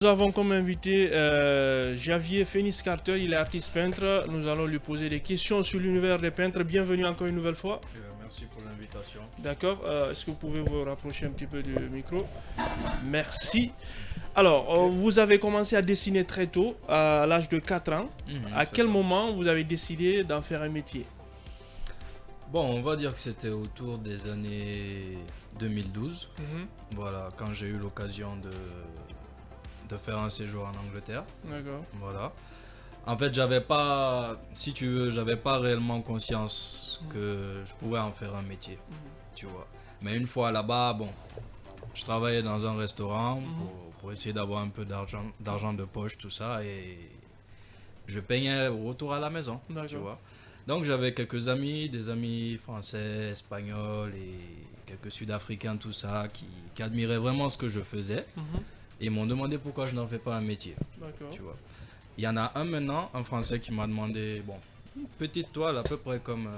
Nous avons comme invité Javier Phoenix Carter, il est artiste peintre. Nous allons lui poser des questions sur l'univers des peintres. Bienvenue encore une nouvelle fois. Merci pour l'invitation. D'accord. Est-ce que vous pouvez vous rapprocher un petit peu du micro? Merci. Alors, vous avez commencé à dessiner très tôt, à l'âge de 4 ans. À quel moment vous avez décidé d'en faire un métier? Bon, on va dire que c'était autour des années 2012. Voilà, quand j'ai eu l'occasion de faire un séjour en Angleterre. D'accord. Voilà. En fait, j'avais pas, si tu veux, j'avais pas réellement conscience que je pouvais en faire un métier, tu vois. Mais une fois là-bas, bon, je travaillais dans un restaurant pour essayer d'avoir un peu d'argent de poche, tout ça, et je peignais au retour à la maison, tu vois. Donc j'avais quelques amis, des amis français, espagnols et quelques Sud-Africains, tout ça, qui admiraient vraiment ce que je faisais. Et ils m'ont demandé pourquoi je n'en fais pas un métier, tu vois. Il y en a un maintenant, un Français qui m'a demandé, bon, une petite toile à peu près comme,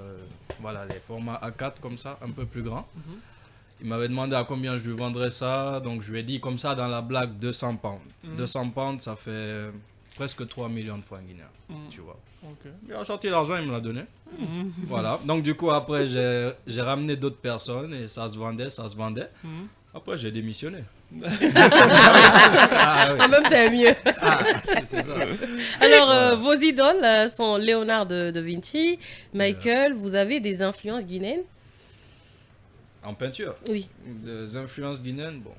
voilà, les formats A4 comme ça, un peu plus grand. Il m'avait demandé à combien je lui vendrais ça, donc je lui ai dit comme ça dans la blague 200 pounds. 200 pounds, ça fait presque 3 millions de francs guinéens, tu vois. Il a sorti l'argent, il me l'a donné. Voilà, donc du coup après j'ai ramené d'autres personnes et ça se vendait, ça se vendait. Après j'ai démissionné. En même temps, mieux. C'est ça. Alors, Voilà. vos idoles sont Léonard de Vinci, Michael. Vous avez des influences guinéennes? En peinture? Oui. Des influences guinéennes, bon,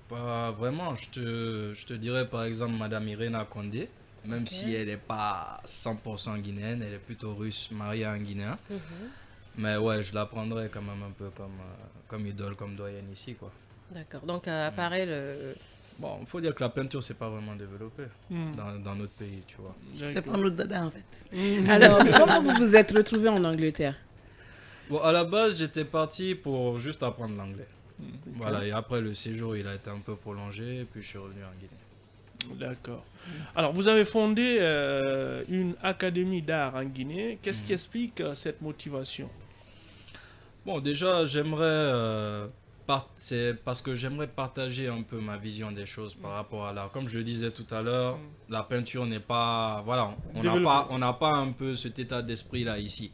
pas vraiment. Je te dirais par exemple Madame Irena Condé, même si elle n'est pas 100% guinéenne, elle est plutôt russe, mariée à un Guinéen. Mais ouais, je la prendrais quand même un peu comme idole, comme doyenne ici, quoi. D'accord. Donc, apparaît le... Bon, il faut dire que la peinture, c'est pas vraiment développé dans notre pays, tu vois. C'est pas notre dada en fait. Alors, comment vous vous êtes retrouvé en Angleterre? Bon, à la base, j'étais parti pour juste apprendre l'anglais. Voilà, et après le séjour, il a été un peu prolongé, et puis je suis revenu en Guinée. D'accord. Alors, vous avez fondé une académie d'art en Guinée. Qu'est-ce qui explique cette motivation? Bon, déjà, c'est parce que j'aimerais partager un peu ma vision des choses par rapport à l'art. Comme je disais tout à l'heure, la peinture n'est pas... Voilà, on n'a pas un peu cet état d'esprit-là ici.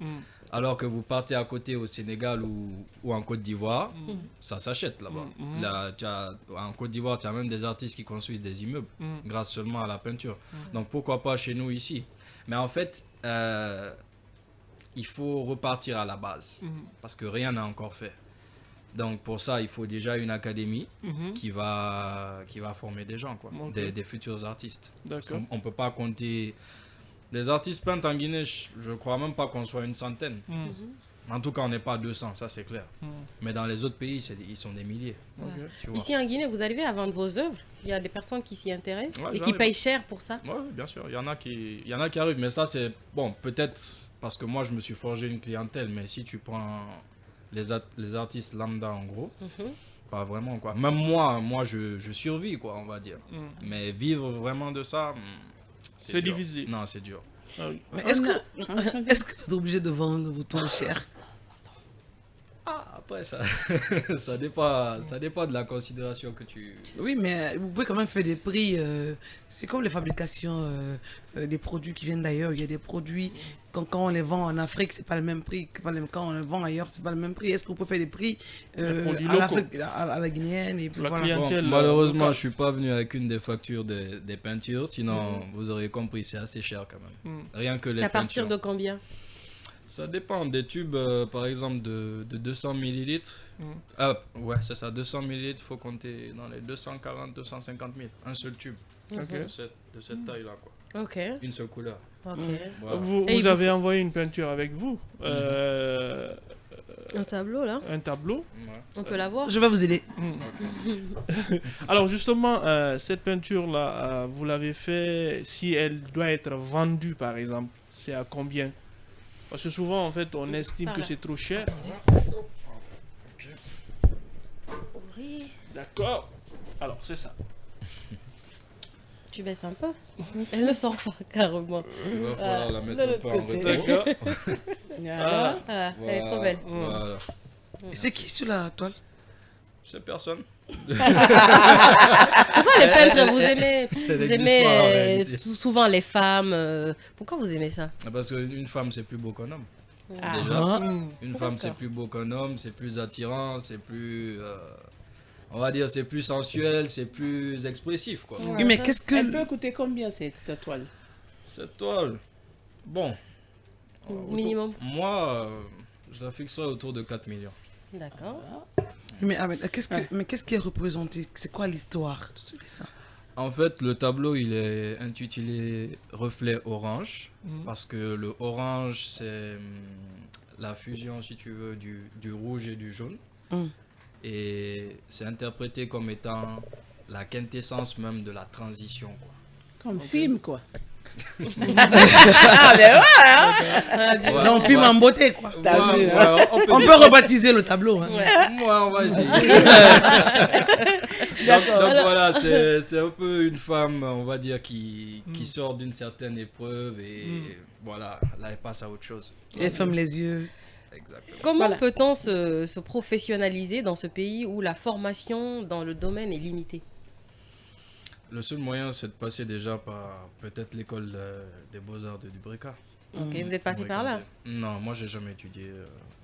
Alors que vous partez à côté au Sénégal ou en Côte d'Ivoire, ça s'achète là-bas. Là, en Côte d'Ivoire, tu as même des artistes qui construisent des immeubles grâce seulement à la peinture. Donc pourquoi pas chez nous ici? Mais en fait, il faut repartir à la base parce que rien n'a encore fait. Donc pour ça, il faut déjà une académie qui va former des gens, quoi, des futurs artistes. On ne peut pas compter... Les artistes peintres en Guinée, je ne crois même pas qu'on soit une centaine. En tout cas, on n'est pas 200, ça c'est clair. Mais dans les autres pays, ils sont des milliers. Tu vois. Ici en Guinée, vous arrivez à vendre vos œuvres? Il y a des personnes qui s'y intéressent et qui j'arrive. payent cher pour ça? Oui, bien sûr. Il y en a qui arrivent, mais ça c'est... Bon, peut-être parce que moi je me suis forgé une clientèle, mais si tu prends les artistes lambda en gros, pas vraiment, quoi. Même moi je survis, quoi, on va dire. Mais vivre vraiment de ça... C'est difficile. Non, c'est dur. Ah oui. Mais est-ce que vous êtes obligé de vendre vos toiles chères? Après, ça dépend de la considération que tu... Oui, mais vous pouvez quand même faire des prix. C'est comme les fabrications des produits qui viennent d'ailleurs. Il y a des produits, quand on les vend en Afrique, c'est pas le même prix. Quand on les vend ailleurs, c'est pas le même prix. Est-ce que vous pouvez faire des prix à l'Afrique, à la guinéenne et puis La voilà. clientèle. Bon, malheureusement, je suis pas venu avec une des factures des peintures, sinon vous aurez compris, c'est assez cher quand même. Rien que les C'est à partir peintures. de combien? Ça dépend des tubes, par exemple de 200 millilitres. Ouais, c'est ça, 200 millilitres, il faut compter dans les 240-250 000. Un seul tube de cette taille-là, quoi. Ok. Une seule couleur. Ok. Voilà. Vous avez envoyé une peinture avec vous, Un tableau là? un tableau. Ouais. On peut la voir? Je vais vous aider. Alors justement, cette peinture-là, vous l'avez fait, si elle doit être vendue par exemple, c'est à combien? Parce que souvent, en fait, on estime que c'est trop cher. D'accord. Alors, c'est ça. Tu baisses un peu? Elle ne sort pas carrément. Il va falloir la mettre de un l'autre peu en côté. retrait. D'accord. Voilà. Ah, elle est trop belle. Voilà. Et c'est qui sur la toile? C'est personne. Pourquoi les peintres, vous aimez, souvent les femmes pourquoi vous aimez ça? Parce qu'une femme, c'est plus beau qu'un homme. Ah. Déjà, Mm. une femme, c'est plus beau qu'un homme, c'est plus attirant, c'est plus... on va dire, c'est plus sensuel, c'est plus expressif, quoi. Oui, mais qu'est-ce que... Elle peut coûter combien cette toile? Cette toile, bon... Minimum. Moi, je la fixerai autour de 4 millions. D'accord. Mais qu'est-ce qui est représenté? C'est quoi l'histoire de ce dessin? En fait, le tableau, il est intitulé Reflet orange, parce que le orange, c'est la fusion, si tu veux, du rouge et du jaune. Mm. Et c'est interprété comme étant la quintessence même de la transition, quoi. Comme film, quoi. Ah, ben ouais, Ouais, Donc, film en beauté, quoi. T'as vu, On peut rebaptiser le tableau. Hein. ouais. Ouais, on va essayer. donc voilà, c'est un peu une femme, on va dire, qui sort d'une certaine épreuve et voilà, là elle passe à autre chose. Et elle ferme les yeux. Exactement. Comment Voilà. peut-on se professionnaliser dans ce pays où la formation dans le domaine est limitée? Le seul moyen, c'est de passer déjà par peut-être l'école des beaux-arts de Dubreka. Ok, vous êtes passé par là? Non, moi j'ai jamais étudié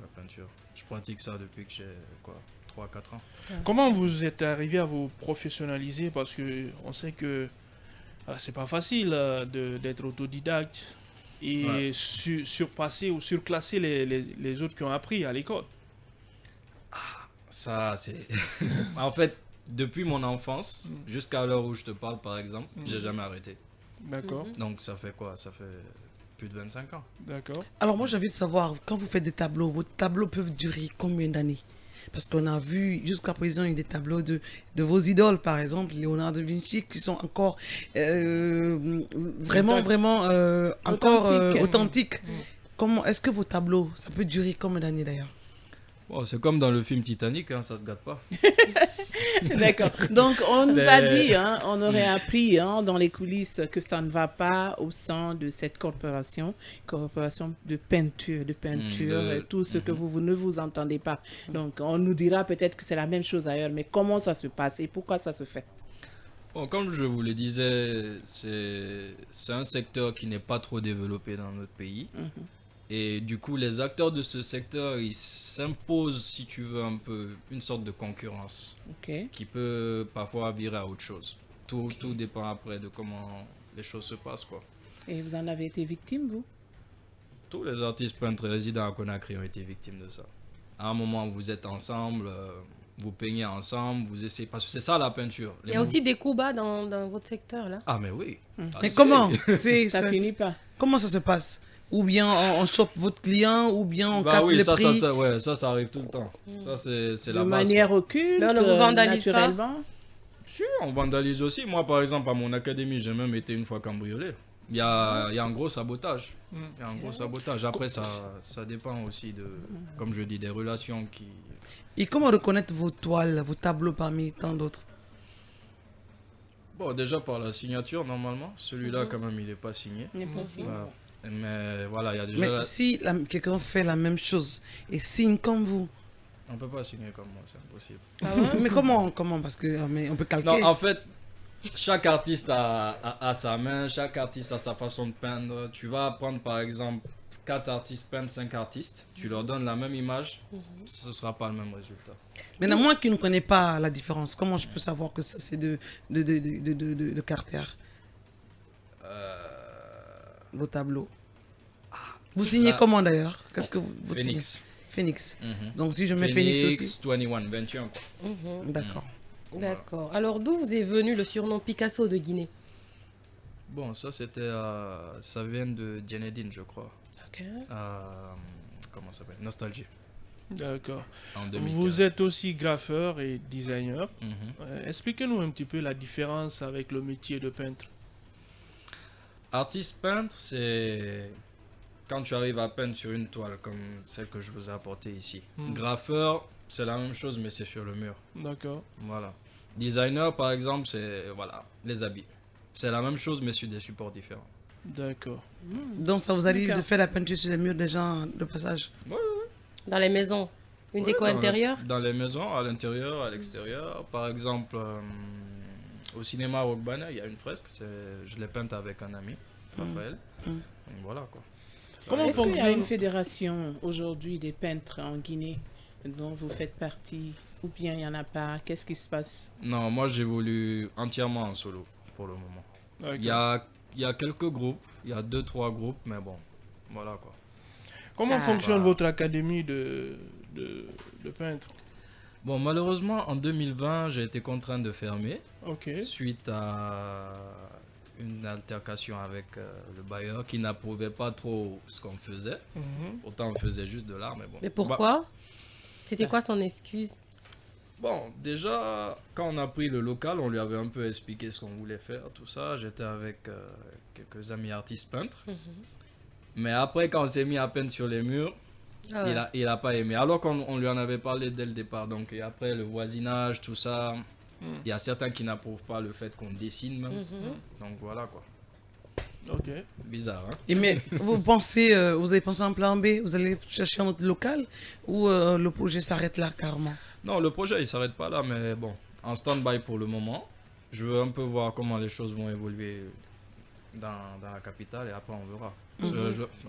la peinture. Je pratique ça depuis que j'ai 3-4 ans. Comment vous êtes arrivé à vous professionnaliser? Parce que on sait que c'est pas facile d'être autodidacte et surpasser ou surclasser les autres qui ont appris à l'école. Ça, c'est... En fait, depuis mon enfance, jusqu'à l'heure où je te parle par exemple, j'ai jamais arrêté. D'accord, Donc ça fait quoi? Ça fait plus de 25 ans. d'accord. Alors moi j'ai envie de savoir, quand vous faites des tableaux, vos tableaux peuvent durer combien d'années? Parce qu'on a vu jusqu'à présent il y a des tableaux de vos idoles, par exemple, Léonard de Vinci, qui sont encore vraiment encore authentiques. Comment est-ce que vos tableaux, ça peut durer combien d'années d'ailleurs? Bon, c'est comme dans le film Titanic, hein, ça se gâte pas. D'accord. Donc, on nous a C'est- dit, hein, on aurait appris hein, dans les coulisses que ça ne va pas au sein de cette corporation de peinture, et tout ce que vous ne vous entendez pas. Donc, on nous dira peut-être que c'est la même chose ailleurs, mais comment ça se passe et pourquoi ça se fait? Bon, comme je vous le disais, c'est un secteur qui n'est pas trop développé dans notre pays. Et du coup, les acteurs de ce secteur, ils s'imposent, si tu veux, un peu une sorte de concurrence Ok. qui peut parfois virer à autre chose. Tout dépend après de comment les choses se passent, quoi. Et vous en avez été victime, vous? Tous les artistes peintres résidents à Conakry ont été victimes de ça. À un moment, vous êtes ensemble, vous peignez ensemble, vous essayez... Parce que c'est ça la peinture. Il y a aussi des coups bas dans votre secteur là. Ah, mais oui. Mais Assez. comment Ça finit pas. Comment ça se passe? Ou bien on chope votre client, ou bien on Bah casse oui, le ça, prix. ça arrive tout le temps. Ça, c'est la De base. manière quoi. occulte, Mais on ne vous vandalise pas? naturellement. Si, on vandalise aussi. Moi, par exemple, à mon académie, j'ai même été une fois cambriolé. Il y a un gros sabotage. Il y a un gros sabotage. Après, ça dépend aussi de, comme je dis, des relations qui... Et comment reconnaître vos toiles, vos tableaux parmi tant d'autres? Bon, déjà par la signature, normalement. Celui-là, quand même, il n'est pas signé. N'est pas si- Voilà. Mais voilà, il y a déjà... Mais si quelqu'un fait la même chose et signe comme vous, On peut pas signer comme moi, c'est impossible. mais comment? Parce que mais on peut calquer. Non, en fait, chaque artiste a sa main, chaque artiste a sa façon de peindre. Tu vas prendre par exemple 4 artistes peindre 5 artistes, tu leur donnes la même image, ce sera pas le même résultat. Maintenant, moi qui ne connais pas la différence, comment je peux savoir que ça c'est de Carter, vos tableaux? Vous signez là- comment d'ailleurs? Qu'est-ce que vous signez? Phoenix. Phoenix. Mhm. Donc si je mets Phoenix aussi. 21, 21 quoi. D'accord. D'accord. Alors d'où vous est venu le surnom Picasso de Guinée? Bon, ça c'était ça vient de Djenedine, je crois. Ok. Comment ça s'appelle? Nostalgie. D'accord. En 2015. Vous êtes aussi graffeur et designer. Mhm. Expliquez-nous un petit peu la différence avec le métier de peintre. Artiste peintre, c'est quand tu arrives à peindre sur une toile comme celle que je vous ai apportée ici. Graffeur, c'est la même chose mais c'est sur le mur. D'accord. Voilà. Designer, par exemple, c'est voilà, les habits. C'est la même chose mais sur des supports différents. D'accord. Donc ça vous arrive D'accord. de faire la peinture sur les murs des gens de passage? Dans les maisons. Une Ouais, déco intérieure? Dans les maisons, à l'intérieur, à l'extérieur. Par exemple, au cinéma Rockbana, il y a une fresque. Je l'ai peinte avec un ami, Raphaël. Donc voilà quoi. Comment Est-ce qu'il y a fonctionne une fédération aujourd'hui des peintres en Guinée dont vous faites partie ou bien il n'y en a pas? Qu'est-ce qui se passe? Non, moi j'évolue entièrement en solo pour le moment. D'accord. Il y a quelques groupes, il y a 2-3 groupes, mais bon, voilà quoi. Comment Ah. fonctionne Bah. votre académie de peintre? Bon, malheureusement, en 2020, j'ai été contraint de fermer Ok. suite à une altercation avec le bailleur qui n'approuvait pas trop ce qu'on faisait. Mhm. Autant on faisait juste de l'art, mais bon. Mais pourquoi? C'était quoi son excuse? Bon, déjà, quand on a pris le local, on lui avait un peu expliqué ce qu'on voulait faire, tout ça. J'étais avec quelques amis artistes peintres. Mais après, quand on s'est mis à peindre sur les murs, Ah ouais. il a pas aimé. Alors qu'on lui en avait parlé dès le départ. Donc, et après, le voisinage, tout ça, il y a certains qui n'approuvent pas le fait qu'on dessine même. Donc, voilà quoi. Ok. Bizarre, hein? Et mais vous pensez, vous avez pensé à un plan B? Vous allez chercher un autre local ou le projet s'arrête là carrément? Non, le projet, il s'arrête pas là, mais bon, en stand-by pour le moment. Je veux un peu voir comment les choses vont évoluer dans la capitale et après on verra.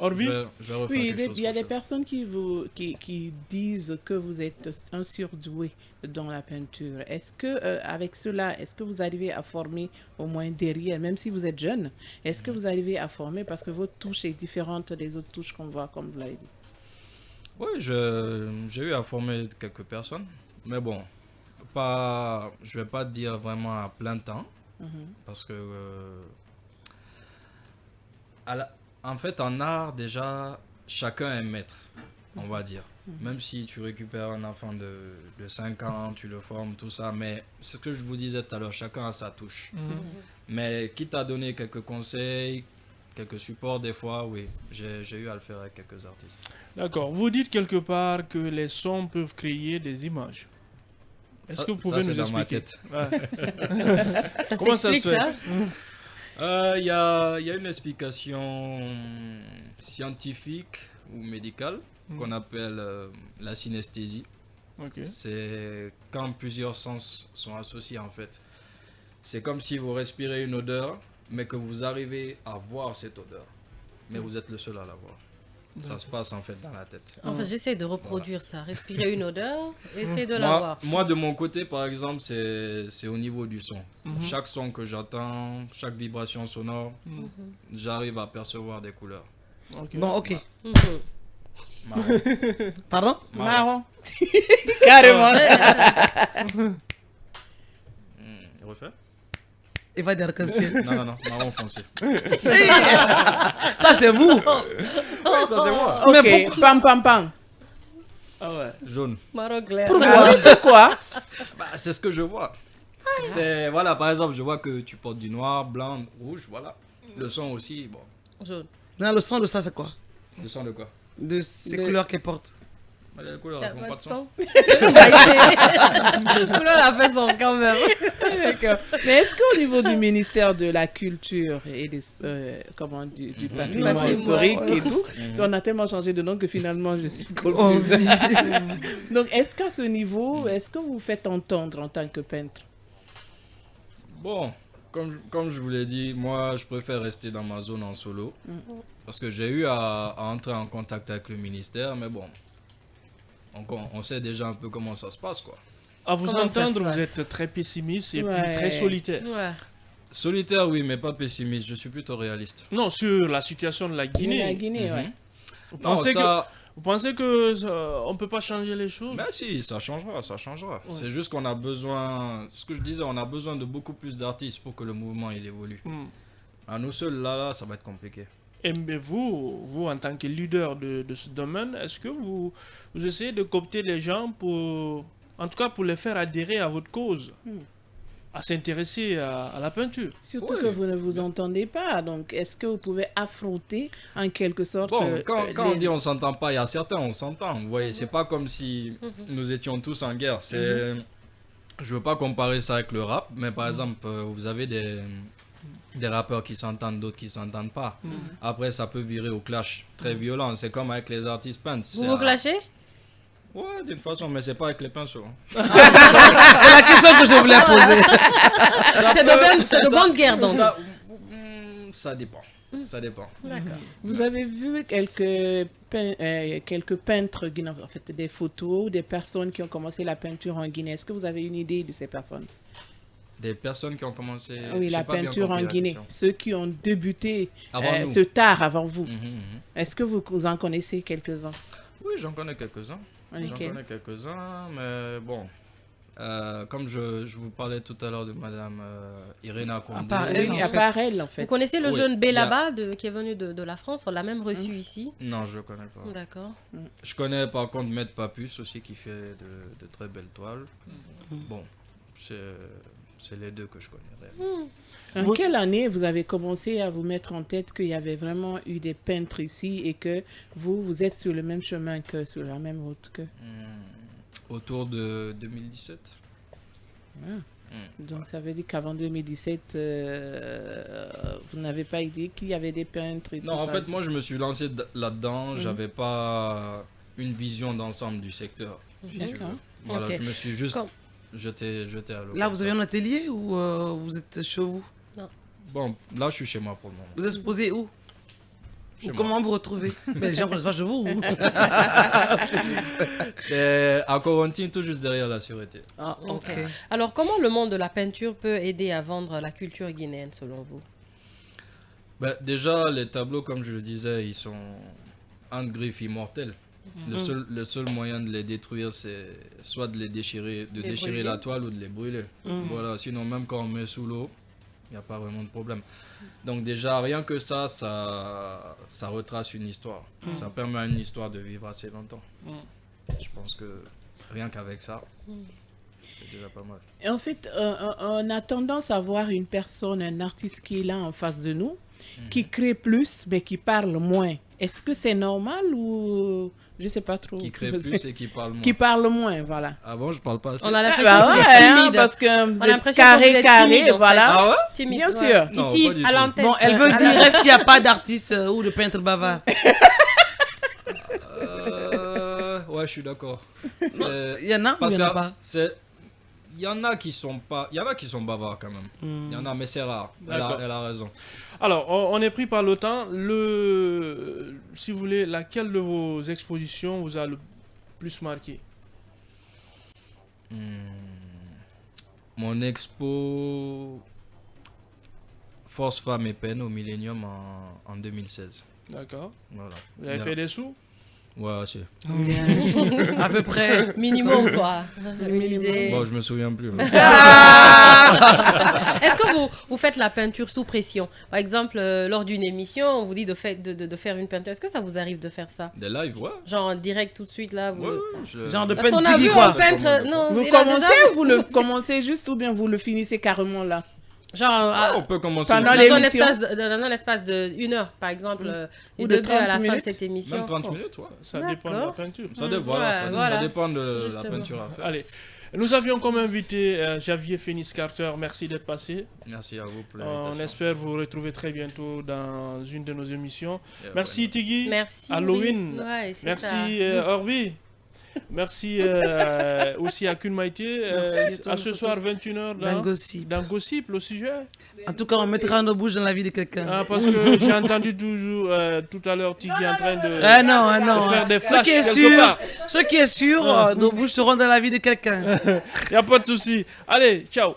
Orbi? Je vais refaire Oui, quelque chose il y a pour des ça. personnes qui disent que vous êtes un surdoué dans la peinture. Est-ce que avec cela, est-ce que vous arrivez à former au moins derrière, même si vous êtes jeune, est-ce que vous arrivez à former parce que votre touche est différente des autres touches qu'on voit, comme vous l'avez dit? Oui, j'ai eu à former quelques personnes, mais bon, je vais pas dire vraiment à plein temps, parce que en fait, en art, déjà, chacun est maître, on va dire. Même si tu récupères un enfant de 5 ans, tu le formes, tout ça, mais ce que je vous disais tout à l'heure, chacun a sa touche. Mais quitte à donner quelques conseils, quelques supports des fois, oui, j'ai eu à le faire avec quelques artistes. D'accord. Vous dites quelque part que les sons peuvent créer des images. Est-ce que vous pouvez Ça, nous c'est dans ma expliquer? tête. Ouais. Ça Comment ça s'explique se fait? ça? Il y a une explication scientifique ou médicale qu'on appelle la synesthésie. Ok. C'est quand plusieurs sens sont associés en fait. C'est comme si vous respirez une odeur, mais que vous arrivez à voir cette odeur. Mais vous êtes le seul à la voir. Ça se passe en fait dans la tête. Enfin, j'essaie de reproduire ça. Respirer une odeur, essayer de Moi, l'avoir. moi, de mon côté, par exemple, c'est au niveau du son. Chaque son que j'entends, chaque vibration sonore, j'arrive à percevoir des couleurs. Ok. Bon, ok. Mhm. Marron. Pardon? Marron. Carrément. Refais? Il va dire arc-en-ciel. Non, marron foncé. Ça, c'est vous. Ça, c'est moi. Ok, pam pam pam. Ah ouais. Jaune. Marron clair. Pourquoi? Bah, c'est ce que je vois. C'est, voilà, par exemple, je vois que tu portes du noir, blanc, rouge, voilà. Le son aussi, bon. Jaune. Non, le son de ça, c'est quoi? Le son de quoi? De ces De- couleurs qu'elle porte. Bah, les couleurs, T'as elles font pas pas de de son. son? Couleur a fait son quand même. D'accord. Mais est-ce qu'au niveau du ministère de la Culture et du patrimoine Patrimoine. historique et tout, on a tellement changé de nom que finalement je suis confuse. Donc est-ce qu'à ce niveau, est-ce que vous vous faites entendre en tant que peintre? Bon, comme je vous l'ai dit, moi, je préfère rester dans ma zone en solo. Parce que j'ai eu à entrer en contact avec le ministère, mais bon. On sait déjà un peu comment ça se passe, quoi. À vous Comment ça se entendre, vous passe? êtes très pessimiste et Ouais. puis très solitaire. Ouais. Solitaire, oui, mais pas pessimiste. Je suis plutôt réaliste. Non, sur la situation de la Guinée. La Guinée, ouais. Vous Non, pensez ça... Vous pensez que on peut pas changer les choses? Mais si, ça changera, ça changera. Ouais. C'est juste qu'on a besoin, ce que je disais, on a besoin de beaucoup plus d'artistes pour que le mouvement il évolue. À nous seuls, là, ça va être compliqué. Et mais vous, en tant que leader de ce domaine, est-ce que vous essayez de coopter les gens pour, en tout cas pour les faire adhérer à votre cause, à s'intéresser à la peinture? Surtout Ouais. que vous ne vous entendez pas. Donc est-ce que vous pouvez affronter en quelque sorte Bon, quand on les- dit on s'entend pas, il y a certains, on s'entend. Vous voyez, c'est pas comme si nous étions tous en guerre. C'est... Je veux pas comparer ça avec le rap, mais par exemple, vous avez des rappeurs qui s'entendent, d'autres qui s'entendent pas. Après, ça peut virer au clash très violent. C'est comme avec les artistes peintres. Vous vous clashez? Ouais, d'une façon, mais c'est pas avec les pinceaux. C'est la question que je voulais poser. C'est de bonne guerre donc. Ça dépend. Ça dépend. D'accord. Vous avez vu quelques peintres guinéens, en fait, des photos, des personnes qui ont commencé la peinture en Guinée. Est-ce que vous avez une idée de ces personnes? Des personnes qui ont commencé. Oui, j'ai la pas bien peinture en compris la Guinée. question. Ceux qui ont débuté Avant nous. ce tard avant vous. Mhm. Est-ce que vous en connaissez quelques-uns? Oui, j'en connais quelques-uns. J'en Lesquels? connais quelques-uns, mais bon. Comme je vous parlais tout à l'heure de Madame Irena Condé. part elle, Oui, en à fait. part elle, en fait. Vous connaissez le Oui, jeune il y a- Bélaba qui est venu de la France? On l'a même reçu ici. Non, je ne connais pas. D'accord. Je connais par contre Maître Papus aussi qui fait de très belles toiles. Bon, c'est les deux que je connais réellement. En quelle année vous avez commencé à vous mettre en tête qu'il y avait vraiment eu des peintres ici et que vous êtes sur le même chemin que, sur la même route que... Autour de 2017. Donc ça veut dire qu'avant 2017, vous n'avez pas idée qu'il y avait des peintres et Non, tout en ça. fait, moi je me suis lancé là-dedans. J'avais pas une vision d'ensemble du secteur. si tu veux. D'accord. Voilà, Ok. je me suis juste Comme- jeté à l'eau. Là, comme vous ça. avez un atelier ou vous êtes chez vous? Bon, là je suis chez moi pour le moment. Vous êtes posé où? Chez Ou moi. comment vous retrouvez? Mais les gens ne connaissent pas chez vous. C'est à Corentine, tout juste derrière la sûreté. Ah, ok. Ok. Alors, comment le monde de la peinture peut aider à vendre la culture guinéenne, selon vous? Ben, déjà, les tableaux, comme je le disais, ils sont en griffe immortels. Le seul moyen de les détruire, c'est soit de les déchirer, de Les déchirer brûler. la toile ou de les brûler. Voilà, sinon même quand on met sous l'eau, il n'y a pas vraiment de problème. Donc déjà, rien que ça retrace une histoire. Ça permet à une histoire de vivre assez longtemps. Je pense que rien qu'avec ça, c'est déjà pas mal. Et en fait, on a tendance à voir une personne, un artiste qui est là en face de nous, qui crée plus, mais qui parle moins. Est-ce que c'est normal ou... Je sais pas trop. Qui crée plus et qui parle moins. Qui parle moins, voilà. Avant, je parle pas assez. On a l'impression Bah que vous ouais, êtes hein, timide. parce que vous On a êtes l'impression que vous êtes carré, timide, en fait. voilà. Ah ouais? Timide, Bien ouais. sûr. Non, Ici, pas du à tout. l'antenne. Bon, elle veut dire est-ce qu'il n'y a pas d'artiste ou de peintre bavard? Ouais, je suis d'accord. Il y en a ou Parce il n'y en a que pas? il y en a qui sont pas, il y en a qui sont bavards quand même. Il y en a, mais c'est rare. D'accord. Elle a raison. Alors, on est pris par le temps. Si vous voulez, laquelle de vos expositions vous a le plus marqué? Mon expo Force Femmes et Peine au Millennium en 2016. D'accord. Voilà. Vous avez fait des sous? Ouais, c'est. À peu près. Minimum, quoi. Une idée. Bon, je me souviens plus. Est-ce que vous faites la peinture sous pression? Par exemple, lors d'une émission, on vous dit de faire une peinture. Est-ce que ça vous arrive de faire ça? Des lives, ouais. Genre en direct tout de suite, là vous... Ouais, Genre de Parce qu'on a peinture, vu quoi. un peintre... Non, Vous il a commencez déjà- ou vous le commencez juste ou bien vous le finissez carrément là? Genre, Ah, on peut commencer. Pendant dans les- un l'émission. espace de 1 heure, par exemple, Ou du de début à la 30 fin de minutes. cette émission. Même 30 minutes, ouais. Ça dépend de la D'accord. peinture. Ça, voilà, ça, voilà. ça dépend de la Justement. peinture à faire. Allez. Nous avions comme invité Javier Phoenix Carter. Merci d'être passé. Merci à vous pour On l'invitation. espère vous retrouver très bientôt dans une de nos émissions. Yeah, Merci Tiggy. Merci. Halloween. oui. Ouais, c'est ça. Merci Orbi. Merci aussi à Kun Maïté. Merci à À tous, ce à soir, tous. 21h, D'un gossip. dans Gossip, le sujet. En tout cas, on mettra nos bouches dans la vie de quelqu'un. Ah, parce que j'ai entendu toujours tout à l'heure Tiggy en train de, Ah non, ah non. de faire des Ce flashs qui est quelque sûr, part. ce qui est sûr, nos bouches seront dans la vie de quelqu'un. Il n'y a pas de souci. Allez, ciao.